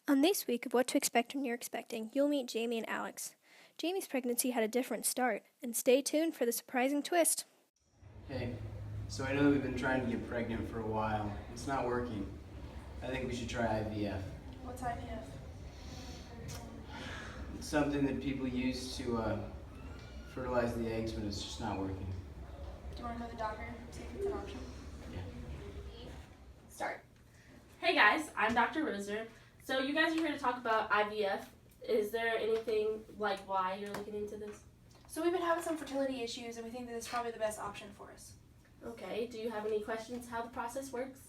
On this week of What to Expect When You're Expecting, you'll meet Jamie and Alex. Jamie's pregnancy had a different start, and stay tuned for the surprising twist. Hey, so I know we've been trying to get pregnant for a while. It's not working. I think we should try IVF. What's IVF? It's something that people use to fertilize the eggs, but it's just not working. Do you want to go to the doctor, see if it's an option? Yeah. Start. Hey guys, I'm Dr. Roser. So you guys are here to talk about IVF. Is there anything like why you're looking into this? So we've been having some fertility issues, and we think that it's probably the best option for us. Okay, do you have any questions how the process works?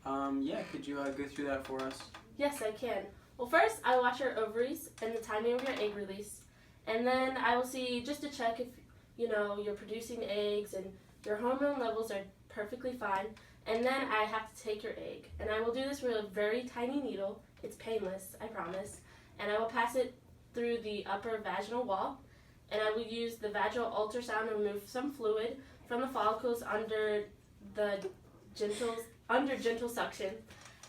Yeah, could you go through that for us? Yes, I can. Well, first I will watch your ovaries and the timing of your egg release. And then I will see just to check if, you're producing eggs and your hormone levels are perfectly fine. And then I have to take your egg. And I will do this with a very tiny needle. It's painless, I promise. And I will pass it through the upper vaginal wall. And I will use the vaginal ultrasound to remove some fluid from the follicles under gentle suction.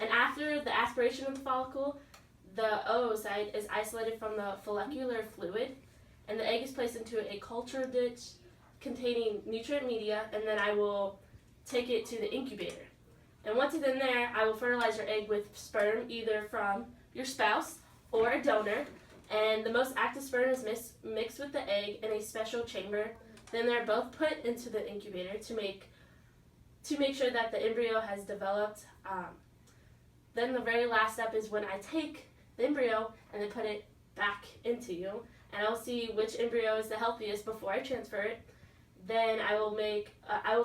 And after the aspiration of the follicle, the oocyte is isolated from the follicular fluid, and the egg is placed into a culture dish containing nutrient media, and then I will take it to the incubator. And once it's in there, I will fertilize your egg with sperm either from your spouse or a donor, and the most active sperm is mixed with the egg in a special chamber. Then they're both put into the incubator to make sure that the embryo has developed. Then the very last step is when I take the embryo and then put it back into you, and I'll see which embryo is the healthiest before I transfer it. Then I will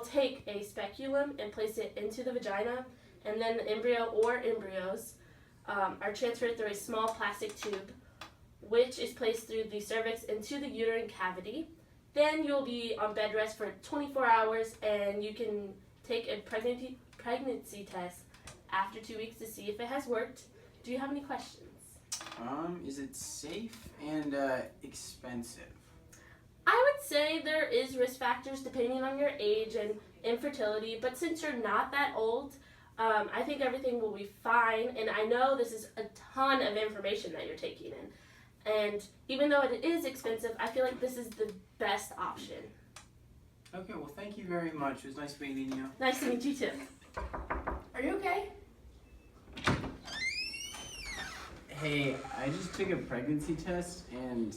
take a speculum and place it into the vagina, and then the embryo or embryos are transferred through a small plastic tube, which is placed through the cervix into the uterine cavity. Then you'll be on bed rest for 24 hours, and you can take a pregnancy test after 2 weeks to see if it has worked. Do you have any questions? Is it safe and expensive? I would say there is risk factors depending on your age and infertility, but since you're not that old, I think everything will be fine. And I know this is a ton of information that you're taking in. And even though it is expensive, I feel like this is the best option. Okay, well, thank you very much. It was nice meeting you. Nice to meet you too. Are you okay? Hey, I just took a pregnancy test, and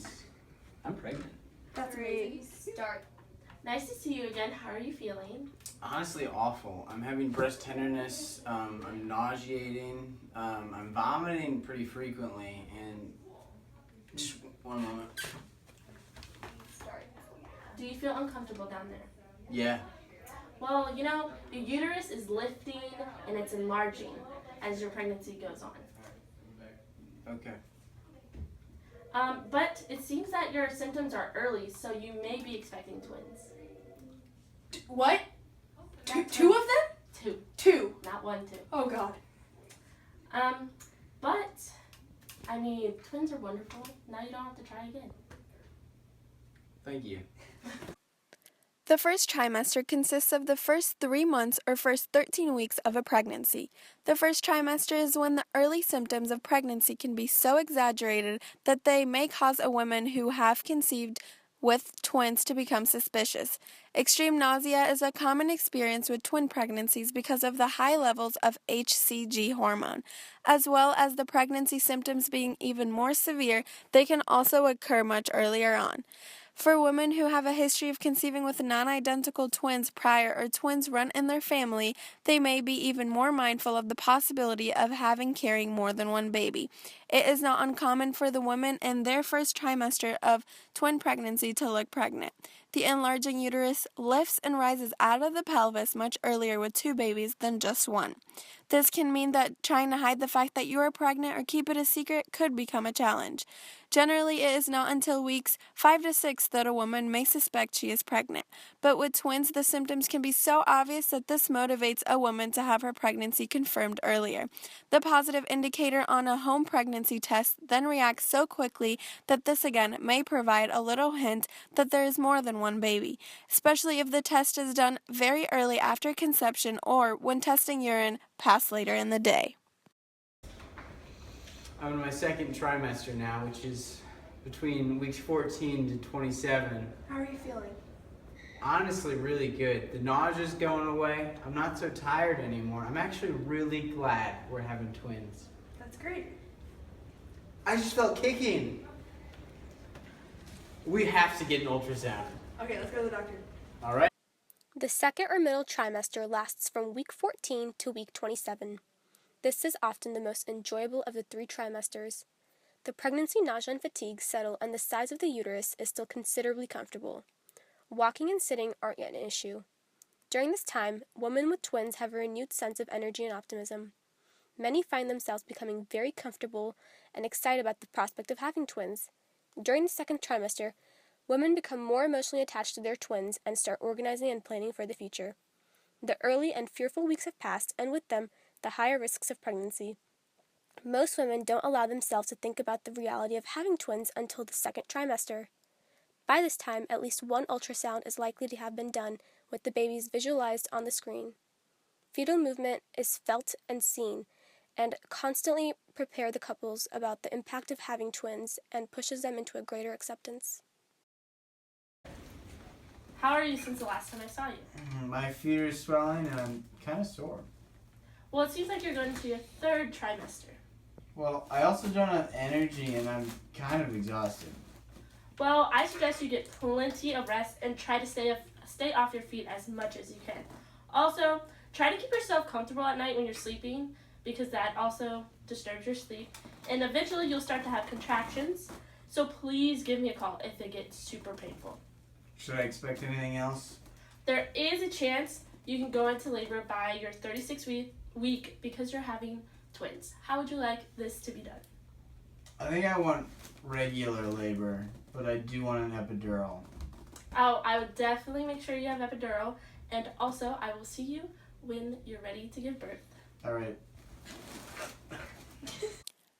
I'm pregnant. That's amazing. Start. Nice to see you again. How are you feeling? Honestly, awful. I'm having breast tenderness, I'm nauseating, I'm vomiting pretty frequently, and just one moment. Start. Do you feel uncomfortable down there? Yeah. Well, your uterus is lifting and it's enlarging as your pregnancy goes on. Okay. But it seems that your symptoms are early, so you may be expecting twins. What? Two of them? Two. Not one, two. Oh God. But, twins are wonderful. Now you don't have to try again. Thank you. The first trimester consists of the first 3 months or first 13 weeks of a pregnancy. The first trimester is when the early symptoms of pregnancy can be so exaggerated that they may cause a woman who have conceived with twins to become suspicious. Extreme nausea is a common experience with twin pregnancies because of the high levels of HCG hormone. As well as the pregnancy symptoms being even more severe, they can also occur much earlier on. For women who have a history of conceiving with non-identical twins prior or twins run in their family, they may be even more mindful of the possibility of carrying more than one baby. It is not uncommon for the women in their first trimester of twin pregnancy to look pregnant. The enlarging uterus lifts and rises out of the pelvis much earlier with 2 babies than just one. This can mean that trying to hide the fact that you are pregnant or keep it a secret could become a challenge. Generally, it is not until weeks 5 to 6 that a woman may suspect she is pregnant. But with twins, the symptoms can be so obvious that this motivates a woman to have her pregnancy confirmed earlier. The positive indicator on a home pregnancy test then reacts so quickly that this again may provide a little hint that there is more than one baby, especially if the test is done very early after conception or when testing urine past later in the day. I'm in my second trimester now, which is between weeks 14 to 27. How are you feeling? Honestly, really good. The nausea's going away. I'm not so tired anymore. I'm actually really glad we're having twins. That's great. I just felt kicking. We have to get an ultrasound. Okay, let's go to the doctor. All right. The second or middle trimester lasts from week 14 to week 27. This is often the most enjoyable of the 3 trimesters. The pregnancy nausea and fatigue settle, and the size of the uterus is still considerably comfortable. Walking and sitting aren't yet an issue. During this time, women with twins have a renewed sense of energy and optimism. Many find themselves becoming very comfortable and excited about the prospect of having twins. During the second trimester, women become more emotionally attached to their twins and start organizing and planning for the future. The early and fearful weeks have passed, and with them, the higher risks of pregnancy. Most women don't allow themselves to think about the reality of having twins until the second trimester. By this time, at least one ultrasound is likely to have been done with the babies visualized on the screen. Fetal movement is felt and seen, and constantly prepare the couples about the impact of having twins and pushes them into a greater acceptance. How are you since the last time I saw you? My feet are swelling and I'm kind of sore. Well, it seems like you're going into your third trimester. Well, I also don't have energy and I'm kind of exhausted. Well, I suggest you get plenty of rest and try to stay off your feet as much as you can. Also, try to keep yourself comfortable at night when you're sleeping, because that also disturbs your sleep. And eventually you'll start to have contractions. So please give me a call if it gets super painful. Should I expect anything else? There is a chance you can go into labor by your 36th week because you're having twins. How would you like this to be done? I think I want regular labor, but I do want an epidural. Oh, I would definitely make sure you have epidural. And also, I will see you when you're ready to give birth. All right.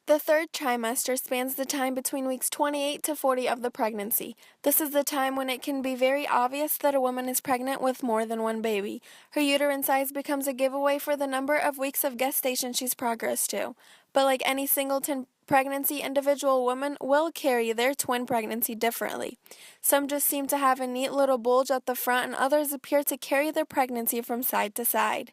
The third trimester spans the time between weeks 28 to 40 of the pregnancy. This is the time when it can be very obvious that a woman is pregnant with more than one baby. Her uterine size becomes a giveaway for the number of weeks of gestation she's progressed to. But like any singleton pregnancy, individual women will carry their twin pregnancy differently. Some just seem to have a neat little bulge at the front, and others appear to carry their pregnancy from side to side.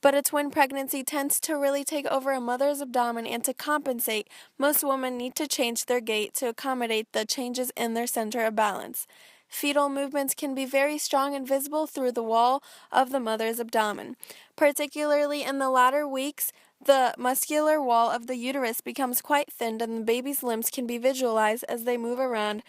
But a twin pregnancy tends to really take over a mother's abdomen, and to compensate, most women need to change their gait to accommodate the changes in their center of balance. Fetal movements can be very strong and visible through the wall of the mother's abdomen. Particularly in the latter weeks, the muscular wall of the uterus becomes quite thinned, and the baby's limbs can be visualized as they move around.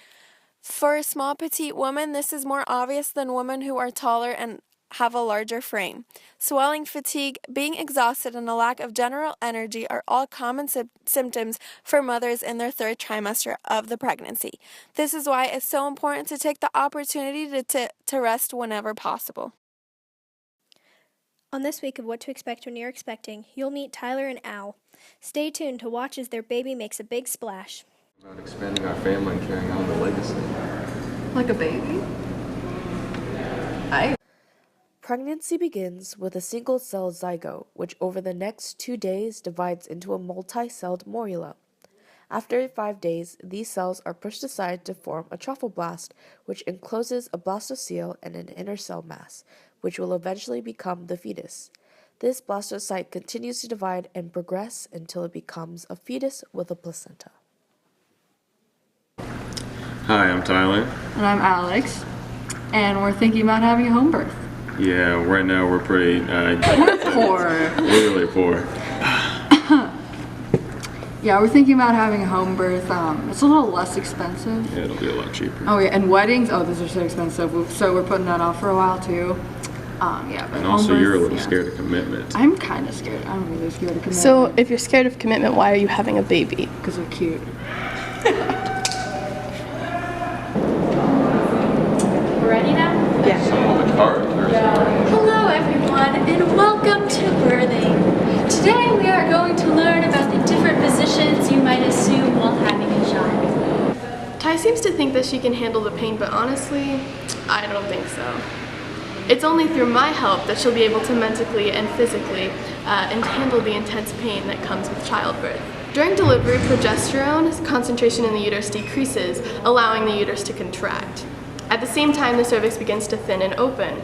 For a small petite woman, this is more obvious than women who are taller and have a larger frame. Swelling, fatigue, being exhausted, and a lack of general energy are all common symptoms for mothers in their third trimester of the pregnancy. This is why it's so important to take the opportunity to rest whenever possible. On this week of What to Expect When You're Expecting, you'll meet Tyler and Al. Stay tuned to watch as their baby makes a big splash. About expanding our family and carrying on the legacy. Like a baby? Pregnancy begins with a single-celled zygote, which over the next 2 days divides into a multi-celled morula. After 5 days, these cells are pushed aside to form a trophoblast, which encloses a blastocele and an inner cell mass, which will eventually become the fetus. This blastocyte continues to divide and progress until it becomes a fetus with a placenta. Hi, I'm Tyler. And I'm Alex. And we're thinking about having a home birth. Yeah, right now we're pretty, We're poor. we're really poor. Yeah, we're thinking about having a home birth. It's a little less expensive. Yeah, it'll be a lot cheaper. Oh yeah, and weddings, those are so expensive. So we're putting that off for a while too. Yeah, but And also, home you're a birth, little yeah. scared of commitment. I'm kind of scared. I'm really scared of commitment. So, if you're scared of commitment, why are you having a baby? Because we're cute. Ready now? So the card, Hello everyone and welcome to birthing. Today we are going to learn about the different positions you might assume while having a child. Ty seems to think that she can handle the pain, but honestly, I don't think so. It's only through my help that she'll be able to mentally and physically and handle the intense pain that comes with childbirth. During delivery, progesterone's concentration in the uterus decreases, allowing the uterus to contract. At the same time, the cervix begins to thin and open.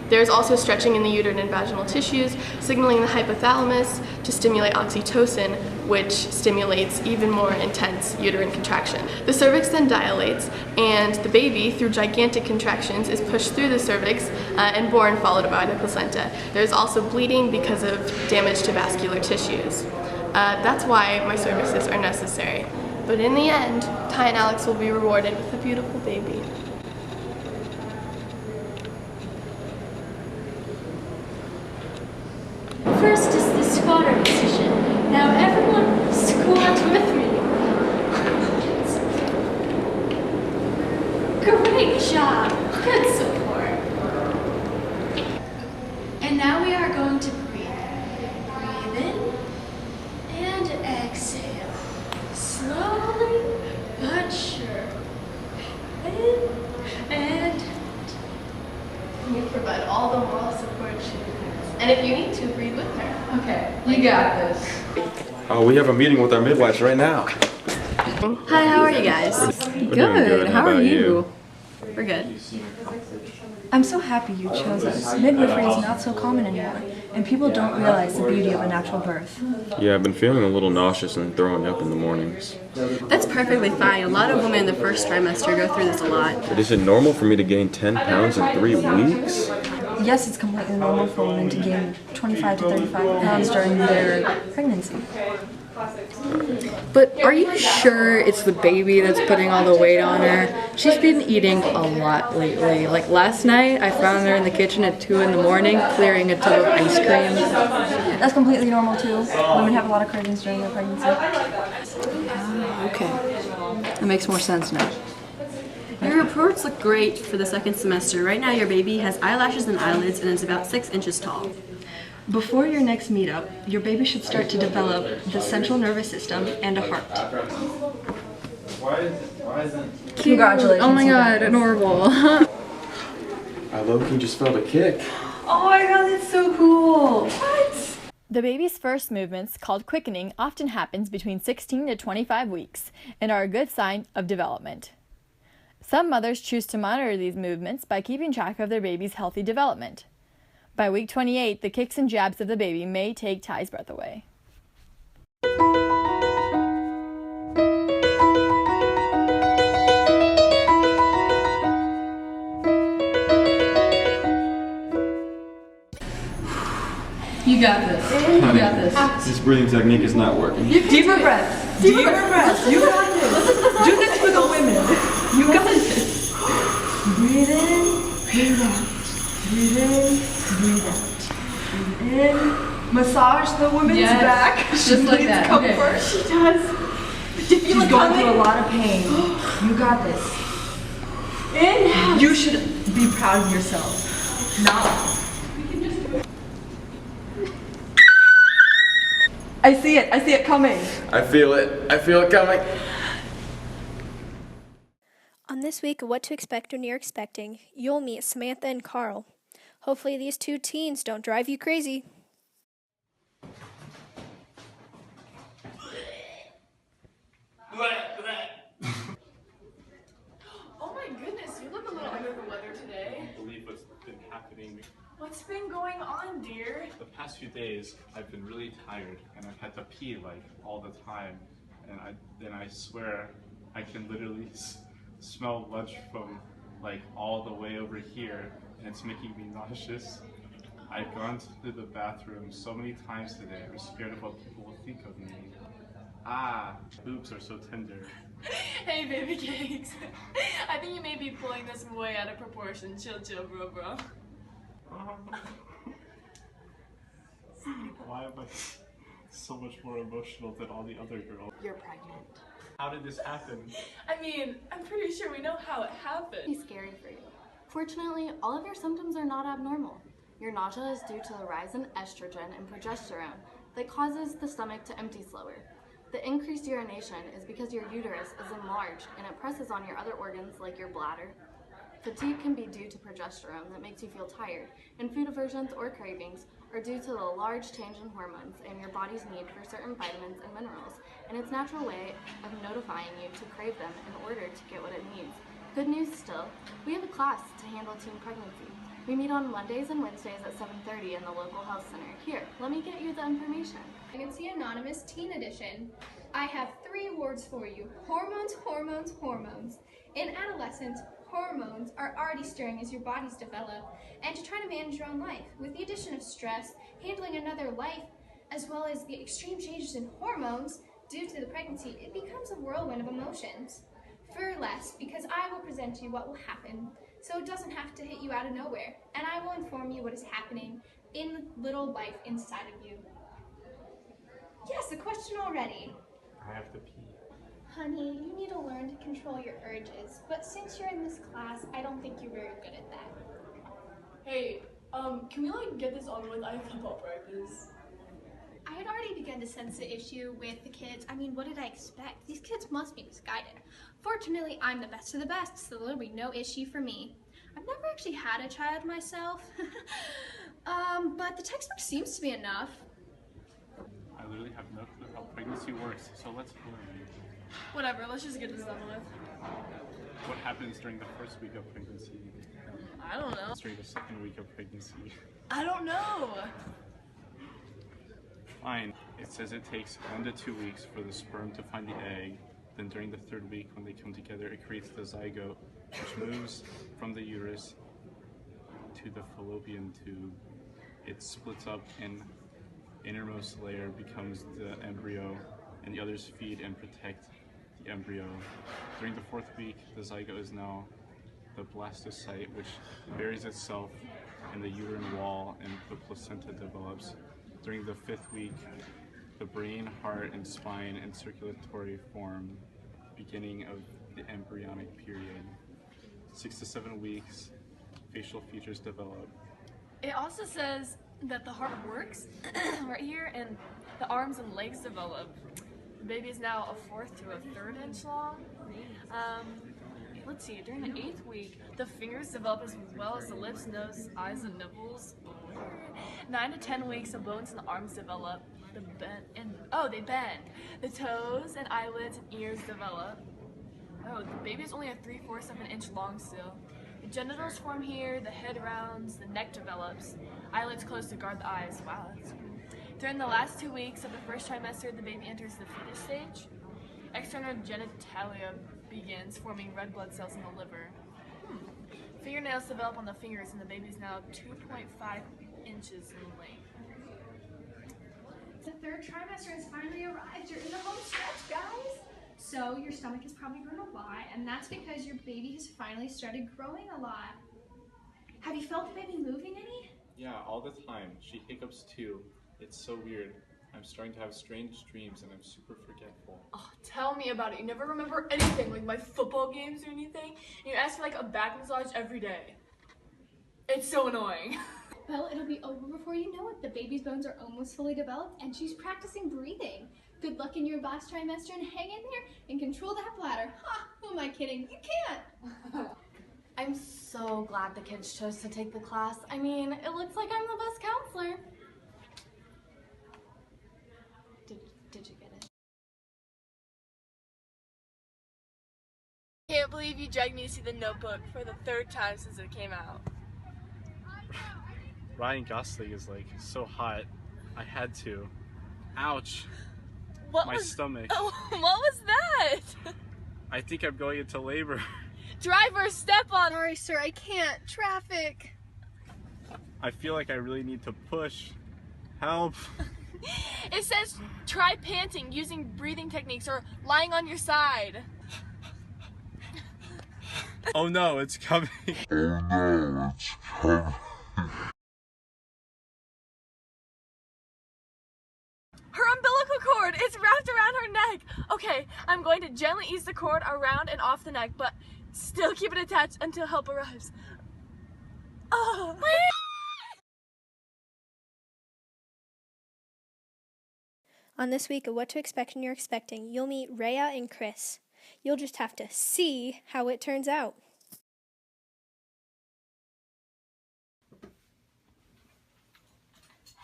There is also stretching in the uterine and vaginal tissues, signaling the hypothalamus to stimulate oxytocin, which stimulates even more intense uterine contraction. The cervix then dilates, and the baby, through gigantic contractions, is pushed through the cervix and born, followed by the placenta. There's also bleeding because of damage to vascular tissues. That's why my services are necessary. But in the end, Ty and Alex will be rewarded with a beautiful baby. First is the squatter position. Now everyone squat with me. Great job. Good support. And now we are going to breathe. Breathe in and exhale. Slowly but sure. In and out. We provide all the moral support she needs. And if you need to, breathe with her. Okay, you got this. Oh, we have a meeting with our midwives right now. Hi, how are you guys? We're doing good. How are about you? We're good. I'm so happy you chose us. Midwifery is not so common anymore, and people don't realize the beauty of a natural birth. Yeah, I've been feeling a little nauseous and throwing up in the mornings. That's perfectly fine. A lot of women in the first trimester go through this a lot. But is it normal for me to gain 10 pounds in 3 weeks? Yes, it's completely normal for women to gain 25 to 35 pounds during their pregnancy. But are you sure it's the baby that's putting all the weight on her? She's been eating a lot lately. Like last night, I found her in the kitchen at 2 in the morning clearing a tub of ice cream. That's completely normal too. Women have a lot of cravings during their pregnancy. Okay, that makes more sense now. Your reports look great for the second semester. Right now your baby has eyelashes and eyelids and is about 6 inches tall. Before your next meetup, your baby should start to develop the central nervous system and a heart. Why isn't... Congratulations. Oh my god, adorable. I low-key just felt a kick. Oh my god, that's so cool. What? The baby's first movements, called quickening, often happens between 16 to 25 weeks and are a good sign of development. Some mothers choose to monitor these movements by keeping track of their baby's healthy development. By week 28, the kicks and jabs of the baby may take Ty's breath away. You got this. You got this. This breathing technique is not working. Deeper breaths. Deeper breaths. You got this. Do this for the women. You got this. Breathe in, breathe out. Breathe in, breathe out. Breathe in. Massage the woman's back. Just like that. Comfort. Okay. She does. She's going through a lot of pain. You got this. Inhale. You should be proud of yourself. Not. I see it. I see it coming. I feel it. I feel it coming. On this week of What to Expect When You're Expecting, you'll meet Samantha and Carl. Hopefully these two teens don't drive you crazy. Oh my goodness, you look a little under the weather today. I can't believe what's been happening. What's been going on, dear? The past few days, I've been really tired, and I've had to pee like all the time. And I swear, I can literally smell lunch from like all the way over here, and it's making me nauseous. I've gone to the bathroom so many times today. I'm scared of what people will think of me. Ah, boobs are so tender. Hey, baby cakes. I think you may be pulling this way out of proportion. Chill, bro. Why am I so much more emotional than all the other girls? You're pregnant. How did this happen? I mean, I'm pretty sure we know how it happened. It's scary for you. Fortunately, all of your symptoms are not abnormal. Your nausea is due to the rise in estrogen and progesterone that causes the stomach to empty slower. The increased urination is because your uterus is enlarged and it presses on your other organs like your bladder. Fatigue can be due to progesterone that makes you feel tired, and food aversions or cravings are due to the large change in hormones and your body's need for certain vitamins and minerals, and its natural way of notifying you to crave them in order to get what it needs. Good news still, we have a class to handle teen pregnancy. We meet on Mondays and Wednesdays at 7:30 in the local health center. Here, let me get you the information. Pregnancy Anonymous Teen Edition. I have 3 words for you. Hormones, hormones, hormones. In adolescence, hormones are already stirring as your bodies develop and to try to manage your own life. With the addition of stress, handling another life, as well as the extreme changes in hormones due to the pregnancy, it becomes a whirlwind of emotions. Fear less, because I will present to you what will happen, so it doesn't have to hit you out of nowhere, and I will inform you what is happening in little life inside of you. Yes, a question already. I have to pee. Honey, you need to learn to control your urges, but since you're in this class, I don't think you're very good at that. Hey, can we get this on with? I have football practice. I had already begun to sense the issue with the kids. I mean, what did I expect? These kids must be misguided. Fortunately, I'm the best of the best, so there'll be no issue for me. I've never actually had a child myself, but the textbook seems to be enough. I literally have no clue how pregnancy works, so let's learn. Whatever, let's just get this done with. What happens during the first week of pregnancy? I don't know. During the second week of pregnancy? I don't know. Fine. It says it takes 1 to 2 weeks for the sperm to find the egg. Then during the 3rd week, when they come together, it creates the zygote, which moves from the uterus to the fallopian tube. It splits up, and innermost layer becomes the embryo, and the others feed and protect the embryo. During the 4th week, the zygote is now the blastocyte, which buries itself in the uterine wall, and the placenta develops. During the 5th week, the brain, heart, and spine and circulatory form, beginning of the embryonic period. 6 to 7 weeks, facial features develop. It also says that the heart works right here, and the arms and legs develop. The baby is now a 4th to a 3rd inch long. Let's see, during the 8th week, the fingers develop as well as the lips, nose, eyes, and nipples. 9 to 10 weeks, the bones in the arms develop. They bend. The toes and eyelids and ears develop. Oh, the baby is only a 3/4 of an inch long still. The genitals form here, the head rounds, the neck develops. Eyelids close to guard the eyes. Wow, that's cool. During the last 2 weeks of the first trimester, the baby enters the fetus stage. External genitalia begins, forming red blood cells in the liver. Fingernails develop on the fingers, and the baby is now 2.5 inches in length. The 3rd trimester has finally arrived. You're in the home stretch, guys. So your stomach has probably grown a lot, and that's because your baby has finally started growing a lot. Have you felt the baby moving any? Yeah, all the time. She hiccups too. It's so weird. I'm starting to have strange dreams, and I'm super forgetful. Oh, tell me about it. You never remember anything, like my football games or anything. And you ask for like a back massage every day. It's so annoying. Well, it'll be over before you know it. The baby's bones are almost fully developed, and she's practicing breathing. Good luck in your last trimester, and hang in there and control that bladder. Ha! Who am I kidding? You can't! I'm so glad the kids chose to take the class. I mean, it looks like I'm the best counselor. Did you get it? Can't believe you dragged me to see The Notebook for the 3rd time since it came out. Ryan Gosling is like so hot. I had to. Ouch. My stomach. Oh, what was that? I think I'm going into labor. Driver, step on. Sorry, sir, I can't. Traffic. I feel like I really need to push. Help. It says try panting using breathing techniques or lying on your side. Oh no, it's coming. Oh no, it's coming. Her umbilical cord, it's wrapped around her neck. Okay, I'm going to gently ease the cord around and off the neck, but still keep it attached until help arrives. Oh. On this week of What to Expect When You're Expecting, you'll meet Rhea and Chris. You'll just have to see how it turns out.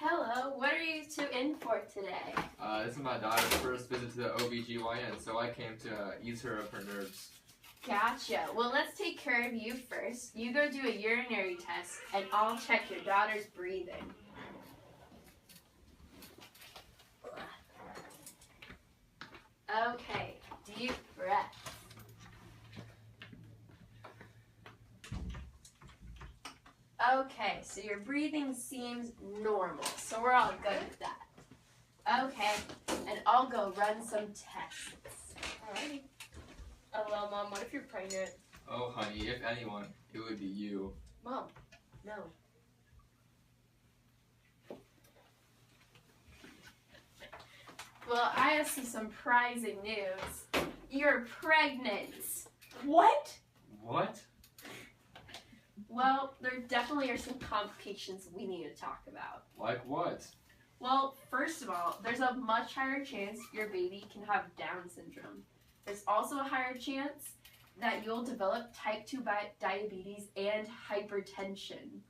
Hello, what are you two in for today? This is my daughter's first visit to the OBGYN, so I came to ease her of her nerves. Gotcha. Well, let's take care of you first. You go do a urinary test, and I'll check your daughter's breathing. Okay, deep breath. Okay, so your breathing seems normal, so we're all good with that. Okay, and I'll go run some tests. Alrighty. Oh, well, Mom, what if you're pregnant? Oh, honey, if anyone, it would be you. Mom, no. Well, I have some surprising news. You're pregnant. What? What? Well, there definitely are some complications we need to talk about. Like what? Well, first of all, there's a much higher chance your baby can have Down syndrome. There's also a higher chance that you'll develop type 2 diabetes and hypertension.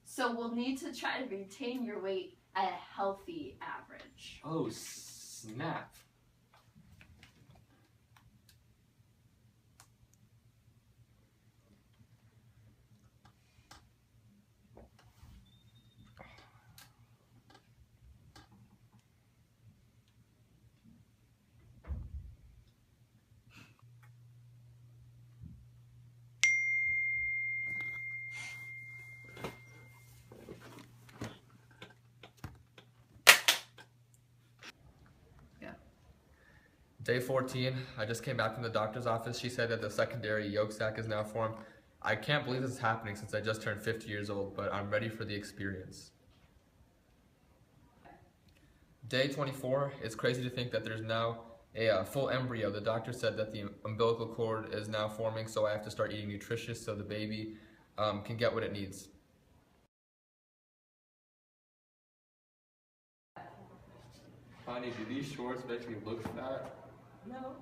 So we'll need to try to maintain your weight at a healthy average. Oh, snap. Day 14, I just came back from the doctor's office. She said that the secondary yolk sac is now formed. I can't believe this is happening since I just turned 50 years old, but I'm ready for the experience. Day 24, it's crazy to think that there's now a full embryo. The doctor said that the umbilical cord is now forming, so I have to start eating nutritious so the baby can get what it needs. Honey, do these shorts make me look fat? No.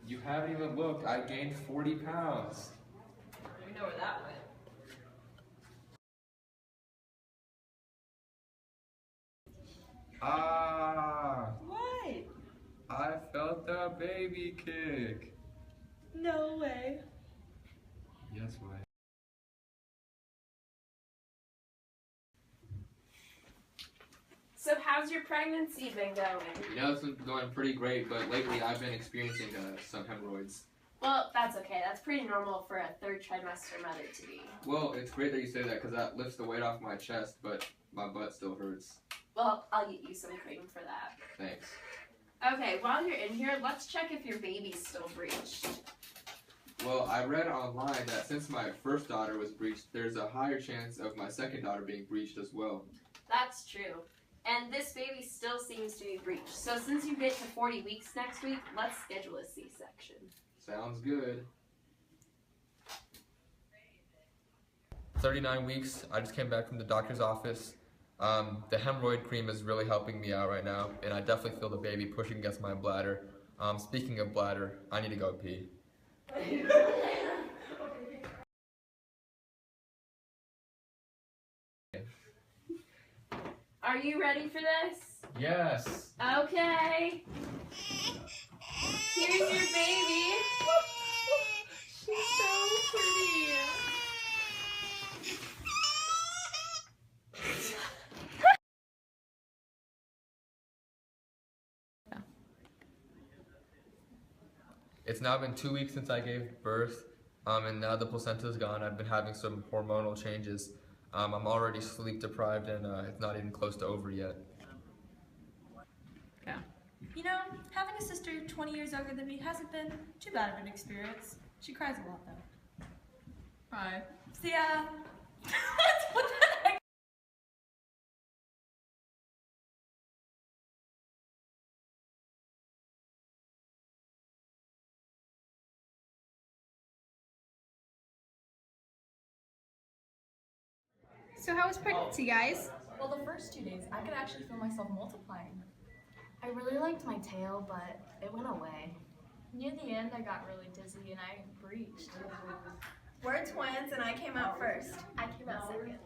You haven't even looked. I gained 40 pounds. We know where that went. Ah! What? I felt the baby kick. No way. Yes, way. So how's your pregnancy been going? You know, it's been going pretty great, but lately I've been experiencing some hemorrhoids. Well, that's okay. That's pretty normal for a third trimester mother to be. Well, it's great that you say that because that lifts the weight off my chest, but my butt still hurts. Well, I'll get you some cream for that. Thanks. Okay, while you're in here, let's check if your baby's still breached. Well, I read online that since my first daughter was breached, there's a higher chance of my second daughter being breached as well. That's true. And this baby still seems to be breached. So since you get to 40 weeks next week, let's schedule a C-section. Sounds good. 39 weeks. I just came back from the doctor's office. The hemorrhoid cream is really helping me out right now, and I definitely feel the baby pushing against my bladder. Speaking of bladder, I need to go pee. Are you ready for this? Yes. Okay. Here's your baby. She's so pretty. It's now been 2 weeks since I gave birth, and now the placenta is gone. I've been having some hormonal changes. I'm already sleep deprived, and it's not even close to over yet. Yeah. You know, having a sister 20 years younger than me hasn't been too bad of an experience. She cries a lot, though. Hi. See ya. What the heck? So how was pregnancy, guys? Well, the first 2 days, I could actually feel myself multiplying. I really liked my tail, but it went away. Near the end, I got really dizzy and I breached. We're twins and I came out first. I came out second.